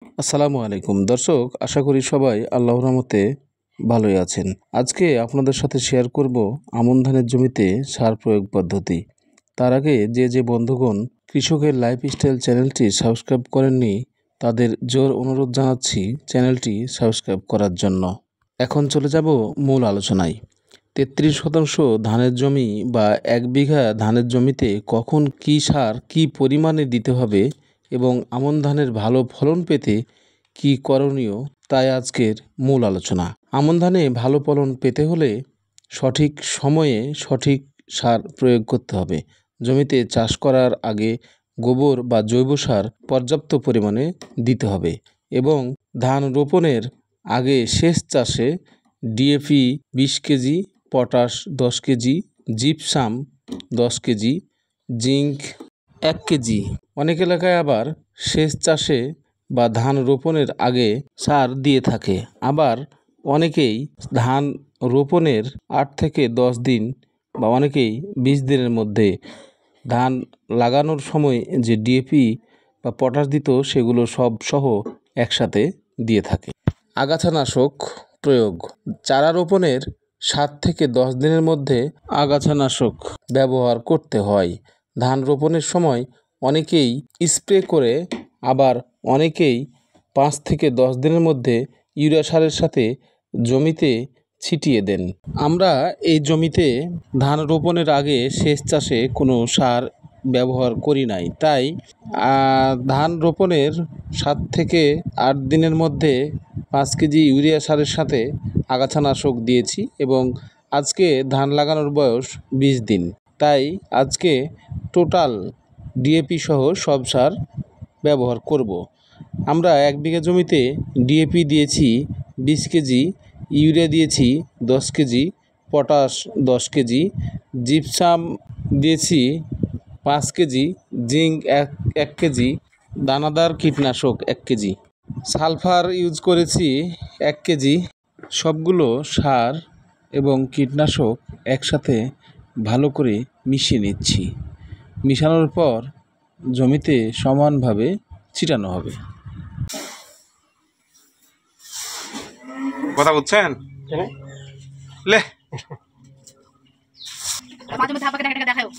আসসালামু আলাইকুম দর্শক, আশা করি সবাই আল্লাহর রহমতে ভালোই আছেন। আজকে আপনাদের সাথে শেয়ার করব আমন ধানের জমিতে সার প্রয়োগ পদ্ধতি। তার আগে যে বন্ধুগণ কৃষকের লাইফস্টাইল চ্যানেলটি সাবস্ক্রাইব করেননি তাদের জোর অনুরোধ জানাচ্ছি চ্যানেলটি সাবস্ক্রাইব করার জন্য। এখন চলে যাব মূল আলোচনায়। 33% ধানের জমি বা 1 বিঘা ধানের জমিতে কখন কী সার কী পরিমাণে দিতে হবে এবং আমন ধানের ভালো ফলন পেতে কী করণীয়, তাই আজকের মূল আলোচনা। আমন ধানে ভালো ফলন পেতে হলে সঠিক সময়ে সঠিক সার প্রয়োগ করতে হবে। জমিতে চাষ করার আগে গোবর বা জৈব সার পর্যাপ্ত পরিমাণে দিতে হবে এবং ধান রোপণের আগে সেচ চাষে DAP 20 KG, potash 10 KG, gypsum 10 KG, zinc 1 KG. অনেক এলাকায় আবার সেচ চাষে বা ধান রোপণের আগে সার দিয়ে থাকে। আবার অনেকেই ধান রোপণের 8 থেকে 10 দিন বা অনেকেই 20 দিনের মধ্যে ধান লাগানোর সময় যে ডিএপি বা পটাশ দিত সেগুলো সব সহ একসাথে দিয়ে থাকে। আগাছানাশক প্রয়োগ। চারা রোপণের 7 থেকে 10 দিনের মধ্যে আগাছানাশক ব্যবহার করতে হয়। ধান রোপণের সময় অনেকেই স্প্রে করে, আবার অনেকেই 5 থেকে 10 দিনের মধ্যে ইউরিয়া সারের সাথে জমিতে ছিটিয়ে দেন। আমরা এই জমিতে ধান রোপণের আগে সেচ চাষে কোনো সার ব্যবহার করি নাই, তাই ধান রোপণের 7 থেকে 8 দিনের মধ্যে 5 কেজি ইউরিয়া সারের সাথে আগাছানাশক দিয়েছি এবং আজকে ধান লাগানোর বয়স 20 দিন, তাই আজকে টোটাল ডিএপি সহ সব সার ব্যবহার করব। আমরা 1 বিঘা জমিতে ডিএপি দিয়েছি 20 কেজি, ইউরিয়া দিয়েছি 10 কেজি, পটাশ 10 কেজি, জিপসাম দিয়েছি 5 কেজি, জিঙ্ক 1 কেজি, দানাদার কীটনাশক 1 কেজি, সালফার ইউজ করেছি 1 কেজি। সবগুলো সার এবং কীটনাশক একসাথে ভালো করে মিশিয়ে নিচ্ছি। মিশানোর পর জমিতে সমানভাবে ছিটানো হবে। কথা বুঝছেন? লে মাঝে মধ্যে আপাকে দেখা দেখাও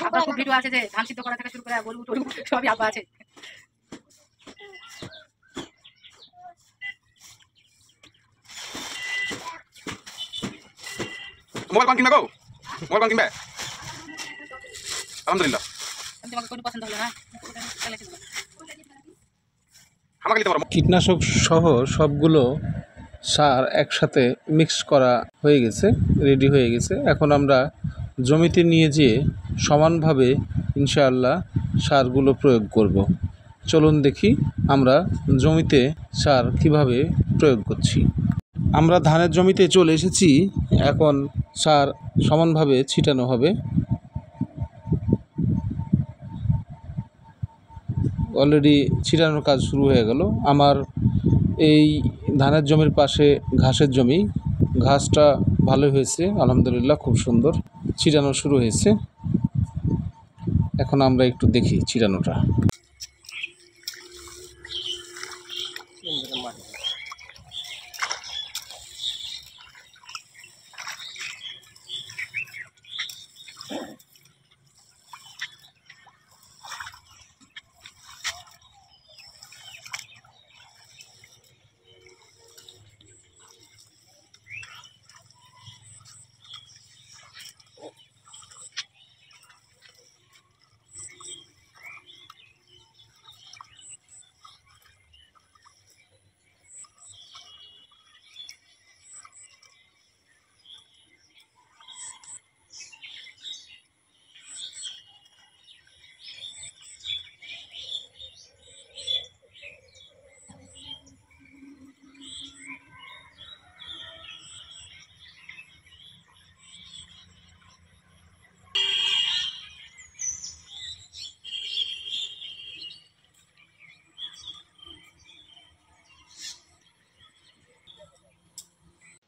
আবার খুব ভিডিও আছে যে ধান সিদ্ধ করা থেকে শুরু করে গরু টরু সবই আব্বা আছে। মোবাইল কোন কিনবে গো? মোবাইল কোন কিনবে? আলহামদুলিল্লাহ। তোমাকে কোনো পছন্দ হলো না? আমাকে নিতে পারো। কীটনাশক সহ সবগুলো সার একসাথে মিক্স করা হয়ে গেছে, রেডি হয়ে গেছে। এখন আমরা জমিতে নিয়ে যেয়ে সমানভাবে ইনশাআল্লাহ সারগুলো প্রয়োগ করব। চলুন দেখি আমরা জমিতে সার কিভাবে প্রয়োগ করছি। আমরা ধানের জমিতে চলে এসেছি, এখন সার সমানভাবে ছিটানো হবে। অলরেডি ছিটানোর কাজ শুরু হয়ে গেল। আমার এই ধানের জমির পাশে ঘাসের জমি, ঘাসটা ভালো হয়েছে আলহামদুলিল্লাহ, খুব সুন্দর। ছিটানো শুরু হয়েছে, এখন আমরা একটু দেখি ছিটানোটা।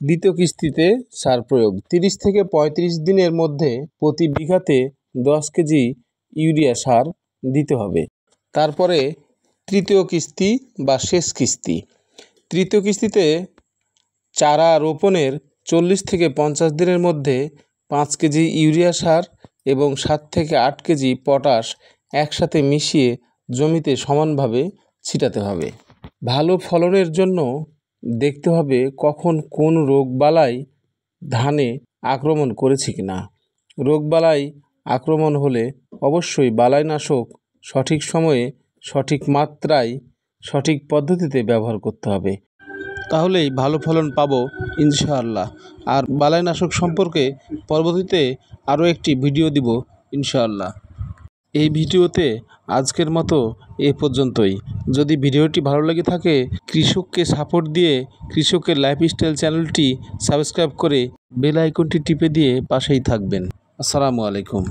দ্বিতীয় কিস্তিতে সার প্রয়োগ। 30 থেকে 35 দিনের মধ্যে প্রতি বিঘাতে 10 কেজি ইউরিয়া সার দিতে হবে। তারপরে তৃতীয় কিস্তি বা শেষ কিস্তি। তৃতীয় কিস্তিতে চারা রোপণের 40 থেকে 50 দিনের মধ্যে 5 কেজি ইউরিয়া সার এবং 7 থেকে 8 কেজি পটাশ একসাথে মিশিয়ে জমিতে সমানভাবে ছিটাতে হবে। ভালো ফলনের জন্য দেখতে হবে কখন কোন রোগবালাই ধানে আক্রমণ করেছে কিনা। রোগবালাই আক্রমণ হলে অবশ্যই বালাইনাশক সঠিক সময়ে, সঠিক মাত্রায়, সঠিক পদ্ধতিতে ব্যবহার করতে হবে, তাহলেই ভালো ফলন পাবো ইনশাআল্লাহ। আর বালাইনাশক সম্পর্কে পরবর্তীতে আরও একটি ভিডিও দিব ইনশাআল্লাহ। এই ভিডিওতে আজকের মতো এ পর্যন্তই। যদি ভিডিওটি ভালো লেগে থাকে, কৃষককে সাপোর্ট দিয়ে কৃষকের লাইফস্টাইল চ্যানেলটি সাবস্ক্রাইব করে বেল আইকনটি টিপে দিয়ে পাশেই থাকবেন। আসসালামু আলাইকুম।